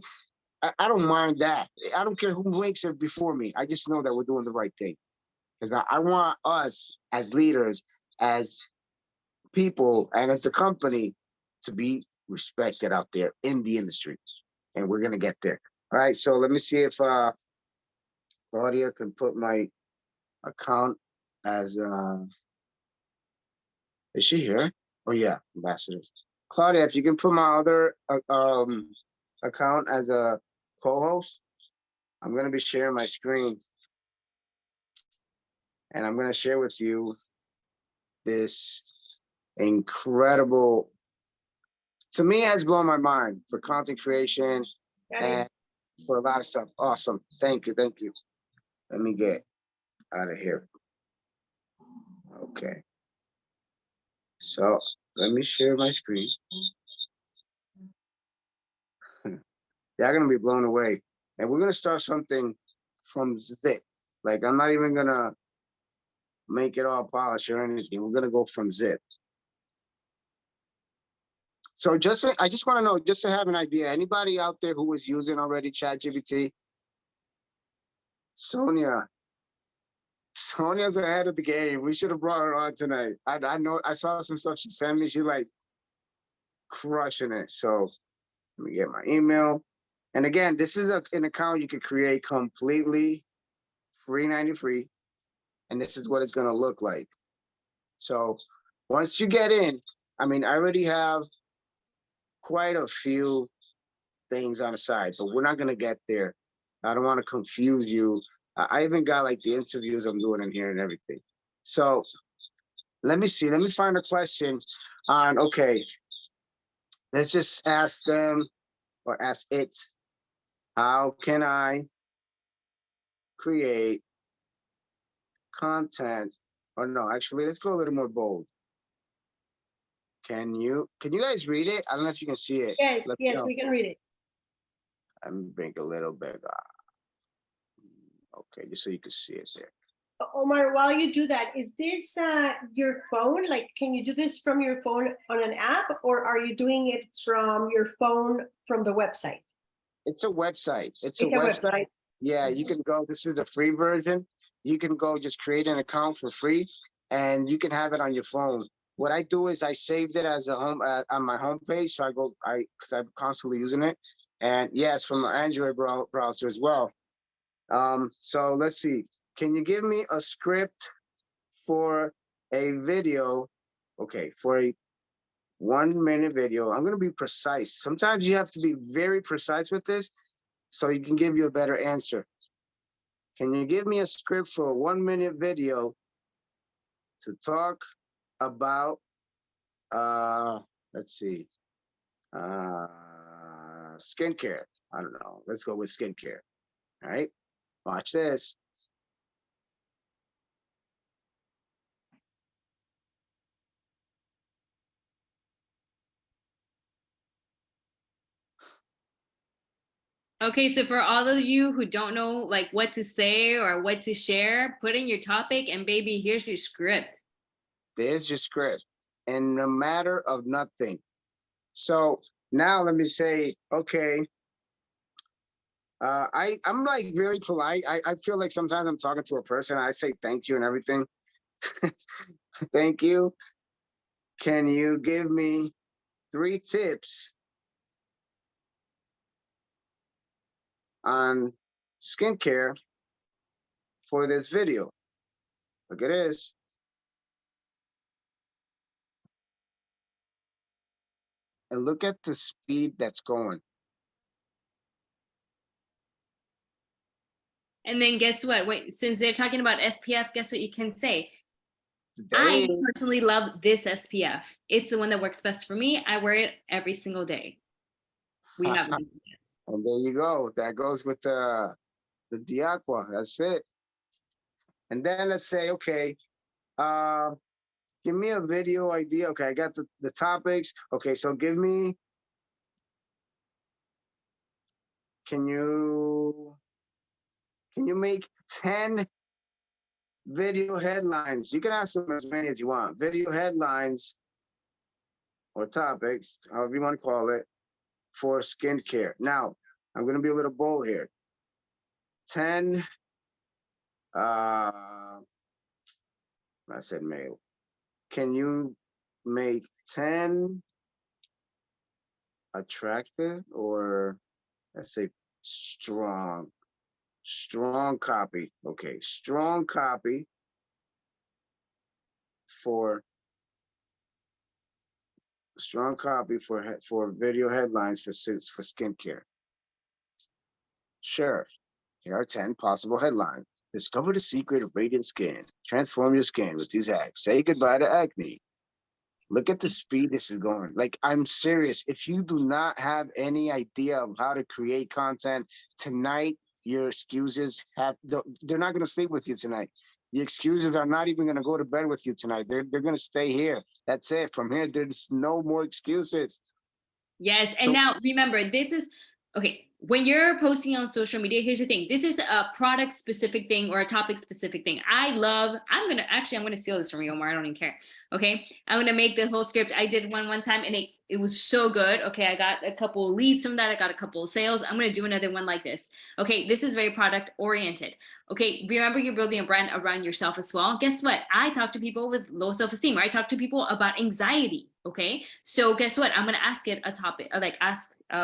I don't mind that. I don't care who makes it before me. I just know that we're doing the right thing, because I want us as leaders, as people, and as the company to be respected out there in the industry, and we're gonna get there. All right. So let me see if Claudia can put my account as is she here? Oh yeah, ambassadors. Claudia, if you can put my other account as a co-host, I'm gonna be sharing my screen, and I'm gonna share with you this incredible, to me, it has blown my mind for content creation and for a lot of stuff. Awesome. Thank you. Thank you. Let me get out of here. Okay. So let me share my screen. They're gonna be blown away. And we're gonna start something from zip. Like, I'm not even gonna make it all polished or anything. We're gonna go from zip. So I just want to know, just to have an idea, anybody out there who is using already ChatGPT? Sonia's ahead of the game. We should have brought her on tonight. I know, I saw some stuff she sent me. She like crushing it. So let me get my email. And again, this is an account you can create completely free, 90 free. And this is what it's going to look like. So once you get in, I mean, I already have quite a few things on the side, but we're not going to get there. I don't want to confuse you. I even got like the interviews I'm doing in here and everything. So let me see. Let me find a question on, okay, let's just ask them or ask it, how can I create content? Or no, actually, let's go a little more bold. Can you guys read it? I don't know if you can see it. Yes, yes, we can read it. Let me bring a little bit. Okay, just so you can see it there. Omar, while you do that, is this your phone? Like, can you do this from your phone on an app, or are you doing it from your phone from the website? It's a website. It's a website. Yeah, you can go. This is a free version. You can go just create an account for free, and you can have it on your phone. What I do is I saved it as a home on my homepage. So because I'm constantly using it, and yes, from an Android browser as well. So let's see. can you give me a script for a video? Okay, for a 1-minute video. I'm gonna be precise. Sometimes you have to be very precise with this so you can give you a better answer. Can you give me a script for a 1-minute video to talk about, let's see, skincare? I don't know. Let's go with skincare. All right, watch this. Okay, so for all of you who don't know like what to say or what to share, put in your topic and baby, here's your script. There's your script in a matter of nothing. So now let me say, okay, I'm like very polite. I feel like sometimes I'm talking to a person. I say thank you and everything. Thank you. Can you give me 3 tips on skincare for this video? Look at this. And look at the speed that's going. And then guess what? Wait, since they're talking about SPF, guess what you can say? Today, I personally love this SPF. It's the one that works best for me. I wear it every single day. We have it. and there you go. That goes with the Diaqua. That's it. And then let's say, okay, give me a video idea. Okay, I got the topics. Okay, so give me, can you make 10 video headlines? You can ask them as many as you want. Video headlines or topics, however you want to call it, for skincare. Now, I'm gonna be a little bold here. 10, I said male. Can you make 10 attractive, or let's say strong copy? Okay, strong copy for video headlines for skincare. Sure. Here are 10 possible headlines. Discover the secret of radiant skin. Transform your skin with these hacks. Say goodbye to acne. Look at the speed this is going. Like, I'm serious. If you do not have any idea of how to create content tonight, your excuses they're not going to sleep with you tonight. The excuses are not even going to go to bed with you tonight. They're going to stay here. That's it. From here, there's no more excuses. Yes. And now remember, this is okay. When you're posting on social media, here's the thing. This is a product specific thing or a topic specific thing. I'm going to steal this from you, Omar. I don't even care. Okay. I'm going to make the whole script. I did one time and it was so good. Okay. I got a couple of leads from that. I got a couple of sales. I'm going to do another one like this. Okay. This is very product oriented. Okay. Remember, you're building a brand around yourself as well. Guess what? I talk to people with low self-esteem, or I talk to people about anxiety. Okay. So guess what? I'm going to ask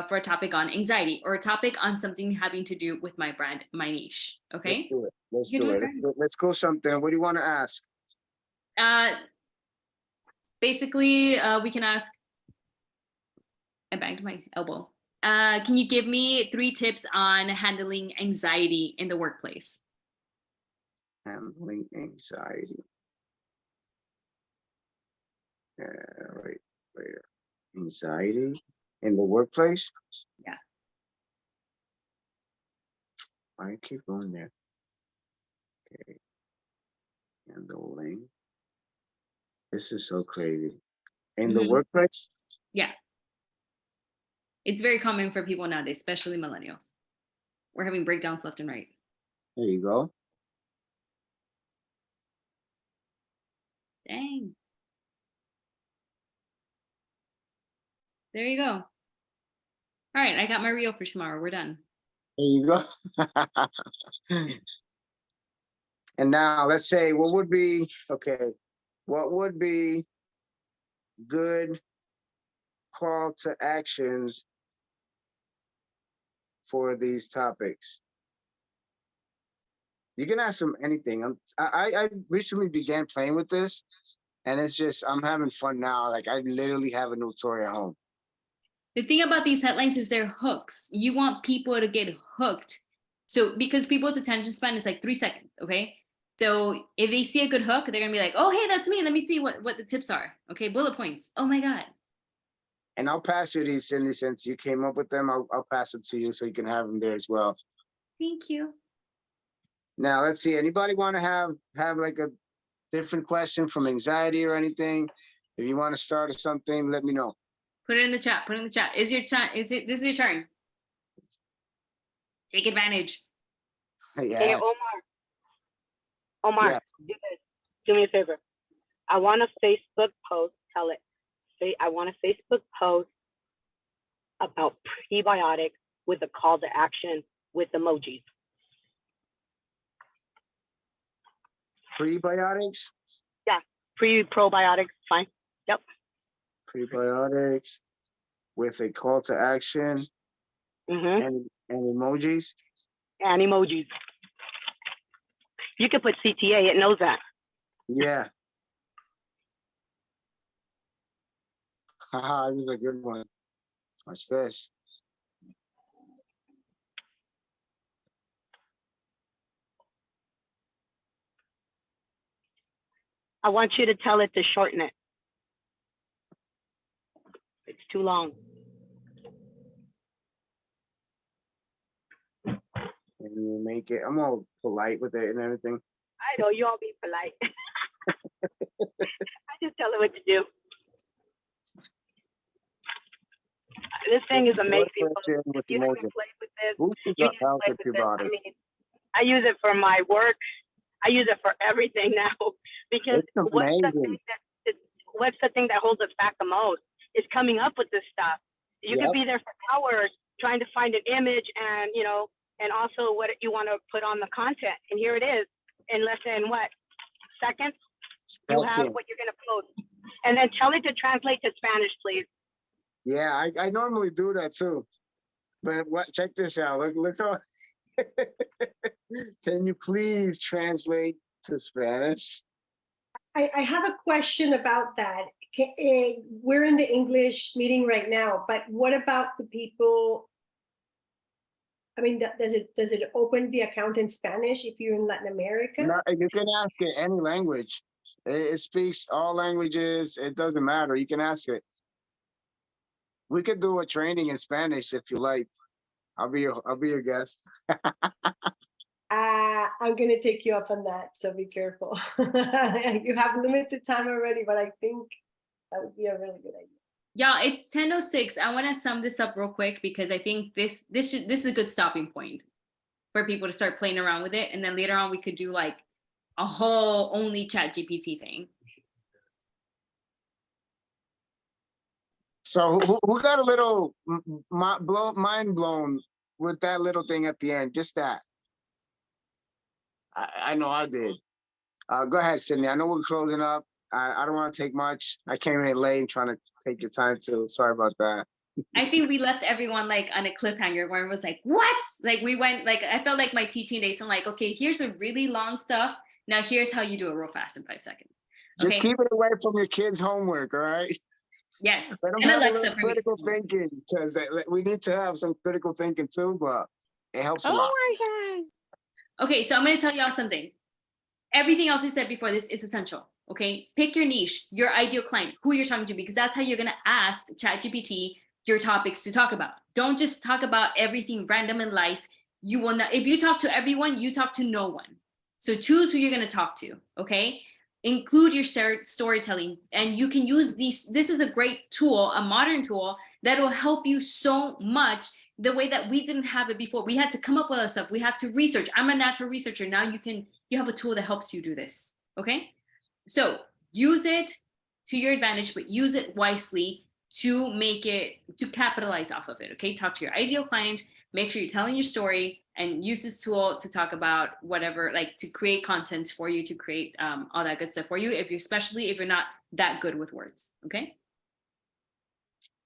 for a topic on anxiety, or a topic on something having to do with my brand, my niche. Okay. Let's do it. Let's go something. What do you want to ask? Basically, we can ask, I banged my elbow. Can you give me 3 tips on handling anxiety in the workplace? Handling anxiety. Wait. Anxiety in the workplace? Yeah. I keep going there. Okay. Handling. This is so crazy. In the workplace? Yeah. It's very common for people nowadays, especially millennials. We're having breakdowns left and right. There you go. Dang. There you go. All right, I got my reel for tomorrow. We're done. There you go. And now let's say, what would be good call to actions for these topics? You can ask them anything. I recently began playing with this, and it's just I'm having fun now. Like I literally have a new toy at home. The thing about these headlines is they're hooks. You want people to get hooked. So because people's attention span is like 3 seconds, okay? So if they see a good hook, they're gonna be like, oh, hey, that's me. Let me see what the tips are. Okay, bullet points. Oh my God. And I'll pass you these, Cindy, since you came up with them. I'll pass them to you so you can have them there as well. Thank you. Now let's see. Anybody want to have like a different question from anxiety or anything? If you want to start or something, let me know. Put it in the chat. Put it in the chat. Is your turn? This is your turn. Take advantage. Yes. Hey, Omar, Yeah. do me a favor. I want a Facebook post. Tell it. Say I want a Facebook post about prebiotics with a call to action with emojis. Prebiotics. Probiotics, fine. Yep. Prebiotics with a call to action Mm-hmm. and emojis. And emojis. You can put CTA. It knows that. Yeah. Haha, this is a good one. Watch this. I want you to tell it to shorten it. It's too long. And you make it. I'm all polite with it and everything. I know you all be polite. I just tell it what to do. This thing is amazing. With If you haven't emojis. played with this, Who's you need to out play with with this. I prebiotics? mean, I use it for my work. I use it for everything now because It's amazing. what's the thing that holds us back the most is coming up with this stuff. You Yep. could be there for hours trying to find an image and, you know, and also what you want to put on the content. And here it is in less than what, seconds? You have Second. what you're going to post. And then tell it to translate to Spanish, please. Yeah, I normally do that too. But what? Check this out. Look how. Can you please translate to Spanish? I have a question about that. We're in the English meeting right now, but what about the people? I mean, does it open the account in Spanish if you're in Latin America? No, you can ask it any language. It speaks all languages. It doesn't matter. You can ask it. We could do a training in Spanish if you like. I'll be your guest. I'm gonna take you up on that, so be careful. You have limited time already, but I think that would be a really good idea. Yeah, it's 10:06. I want to sum this up real quick because I think this is a good stopping point for people to start playing around with it, and then later on we could do like a whole only chat GPT thing. So who got a little mind blown with that little thing at the end? Just that. I know I did. Go ahead, Sydney. I know we're closing up. I don't want to take much. I came in late and trying to take your time too. Sorry about that. I think we left everyone like on a cliffhanger where it was like, what? Like we went, like I felt like my teaching days. So I'm like, okay, here's a really long stuff. Now here's how you do it real fast in 5 seconds. Just Okay. keep it away from your kids' homework, all right? Yes. Let them And have a Alexa little for me. critical thinking, because we need to have some critical thinking too, but it helps a lot. my God. Okay, so I'm going to tell y'all something. Everything else we said before this is essential. Okay, pick your niche, your ideal client, who you're talking to, because that's how you're going to ask ChatGPT your topics to talk about. Don't just talk about everything random in life. You will not. If you talk to everyone, you talk to no one. So choose who you're going to talk to. Okay, include your storytelling, and you can use these. This is a great tool, a modern tool that will help you so much. The way that we didn't have it before, we had to come up with our stuff. We have to research. I'm a natural researcher. Now you have a tool that helps you do this. Okay, so use it to your advantage, but use it wisely to capitalize off of it. Okay, talk to your ideal client. Make sure you're telling your story, and use this tool to talk about whatever, like to create content for you, to create all that good stuff for you. Especially if you're not that good with words. Okay.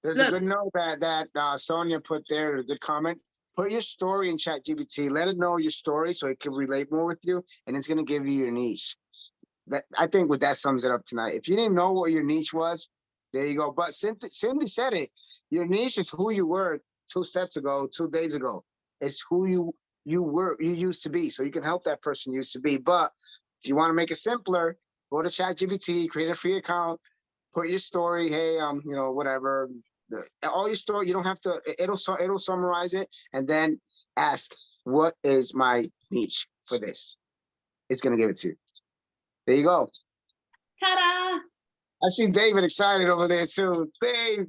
There's a good note that Sonia put there, a good comment. put your story in ChatGPT. Let it know your story so it can relate more with you, and it's gonna give you your niche. I think that sums it up tonight. If you didn't know what your niche was, there you go. But Cindy said it. Your niche is who you were 2 days ago. It's who you used to be. So you can help that person used to be. But if you want to make it simpler, go to ChatGPT, create a free account, put your story. Hey, whatever. All your story. You don't have to. It'll summarize it, and then ask, what is my niche for this? It's gonna give it to you. There you go. Ta-da! I see David excited over there too. Dave.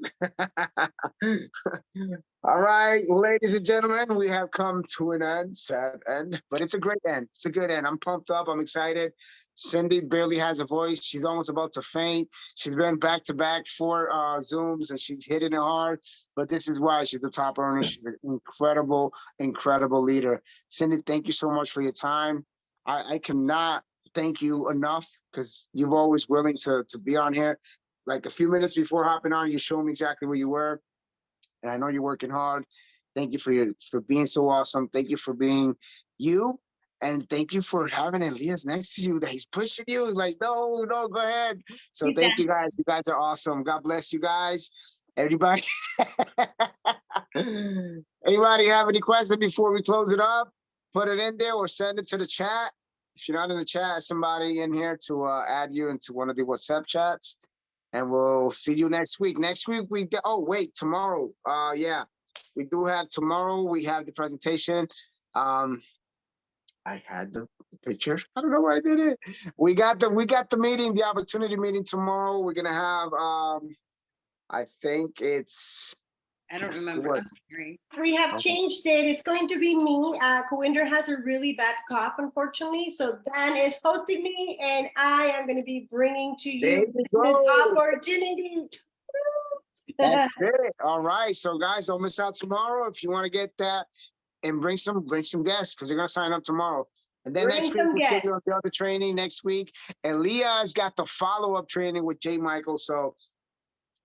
All right, ladies and gentlemen, we have come to an end, sad end, but it's a great end. It's a good end. I'm pumped up. I'm excited. Cindy barely has a voice. She's almost about to faint. She's been back to back 4 Zooms and she's hitting it hard. But this is why she's the top earner. She's an incredible, incredible leader. Cindy, thank you so much for your time. I cannot thank you enough because you've always willing to be on here. Like a few minutes before hopping on, you showed me exactly where you were. And I know you're working hard. Thank you for being so awesome. Thank you for being you. And thank you for having Elias next to you that he's pushing you. He's like, no, go ahead. So thank you guys. You guys are awesome. God bless you guys. Everybody. Anybody have any questions before we close it up? Put it in there or send it to the chat. If you're not in the chat, somebody in here to add you into one of the WhatsApp chats. And we'll see you next week. Next week, tomorrow. Yeah, we do have tomorrow. We have the presentation. I had the picture. I don't know where I did it. We got the meeting, the opportunity meeting tomorrow. We're gonna have I think it's I don't remember. I'm sorry. We have changed it. It's going to be me. Kuwinder has a really bad cough, unfortunately. So Dan is hosting me, and I am going to be bringing to you this opportunity. That's it. All right. So guys, don't miss out tomorrow. If you want to get that, and bring some guests because they're gonna sign up tomorrow. And then next week we'll take you on the other training next week. And Leah's got the follow-up training with J. Michael. So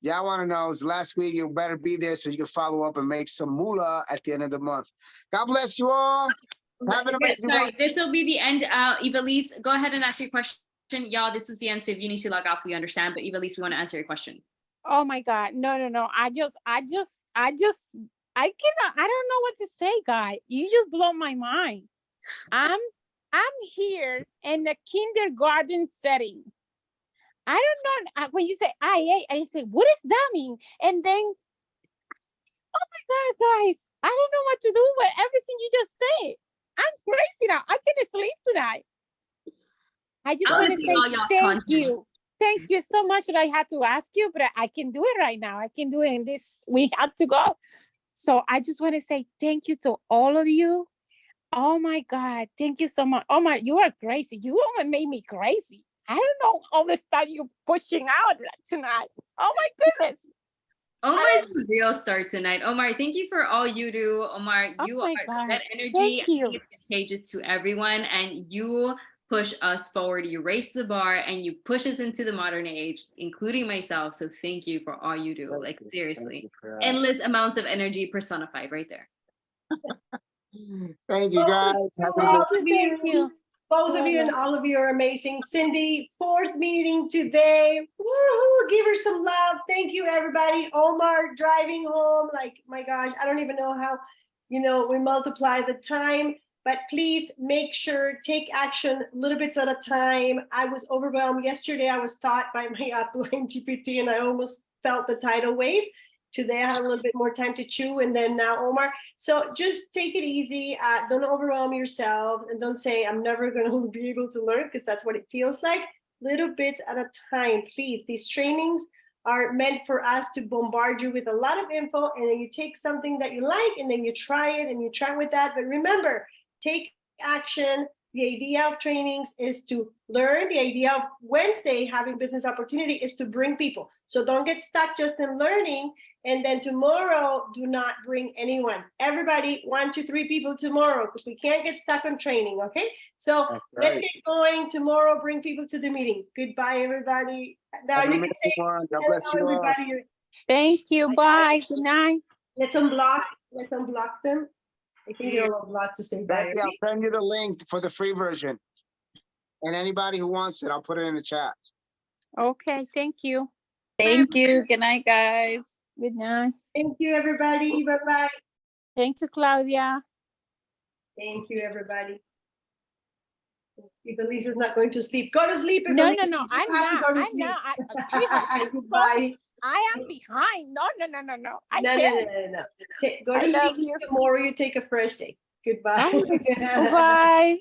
y'all want to know is last week, you better be there so you can follow up and make some moolah at the end of the month. God bless you all. Have an amazing Sorry, this will be the end. Ivelisse, go ahead and ask your question. Y'all, this is the end. So if you need to log off, we understand. But Ivelisse, we want to answer your question. Oh my God. No. I cannot, I don't know what to say, guy. You just blow my mind. I'm here in the kindergarten setting. I don't know, when you say I say, what does that mean? And then, oh my God, guys, I don't know what to do with everything you just said. I'm crazy now. I can't sleep tonight. I just want to say thank you. Thank you so much that I had to ask you, but I can do it right now. I can do it in this. We have to go. So I just want to say thank you to all of you. Oh my God. Thank you so much. Omar, you are crazy. You almost made me crazy. I don't know all the stuff you're pushing out tonight. Oh my goodness. Omar's the real star tonight. Omar, thank you for all you do. Omar, that energy is contagious to everyone, and you push us forward. You raise the bar and you push us into the modern age, including myself. So thank you for all you do. Like seriously, endless amounts of energy personified right there. Thank you guys. Both of you and all of you are amazing. Cindy, 4th meeting today. Woo-hoo, give her some love. Thank you, everybody. Omar driving home. Like, my gosh, I don't even know how, we multiply the time. But please make sure, take action little bits at a time. I was overwhelmed. Yesterday, I was taught by my upline GPT and I almost felt the tidal wave. Today, I had a little bit more time to chew, and then now Omar. So just take it easy. Don't overwhelm yourself, and don't say, I'm never going to be able to learn, because that's what it feels like. Little bits at a time, please. These trainings are meant for us to bombard you with a lot of info, and then you take something that you like, and then you try it, and you try with that. But remember, take action. The idea of trainings is to learn. The idea of Wednesday having business opportunity is to bring people. So don't get stuck just in learning. And then tomorrow, do not bring anyone. Everybody, 1 to 3 people tomorrow, because we can't get stuck on training, okay? So let's get going tomorrow. Bring people to the meeting. Goodbye, everybody. Now you can say hello, everybody. Thank you. Bye. Good night. Let's unblock them. I think you have a lot to say about it. Becky, I'll send you the link for the free version. And anybody who wants it, I'll put it in the chat. Okay, thank you. Thank you. Good night, guys. Good night. Thank you, everybody. Bye-bye. Thank you, Claudia. Thank you, everybody. If Elisa's not going to sleep, go to sleep. No, Elisa. no, You I'm have to not. go to I'm sleep. not. Sweetheart, Goodbye. I am behind. No. I No, no, can't. no. Go I to love sleep. you. Tomorrow you take a fresh day. Goodbye. Bye.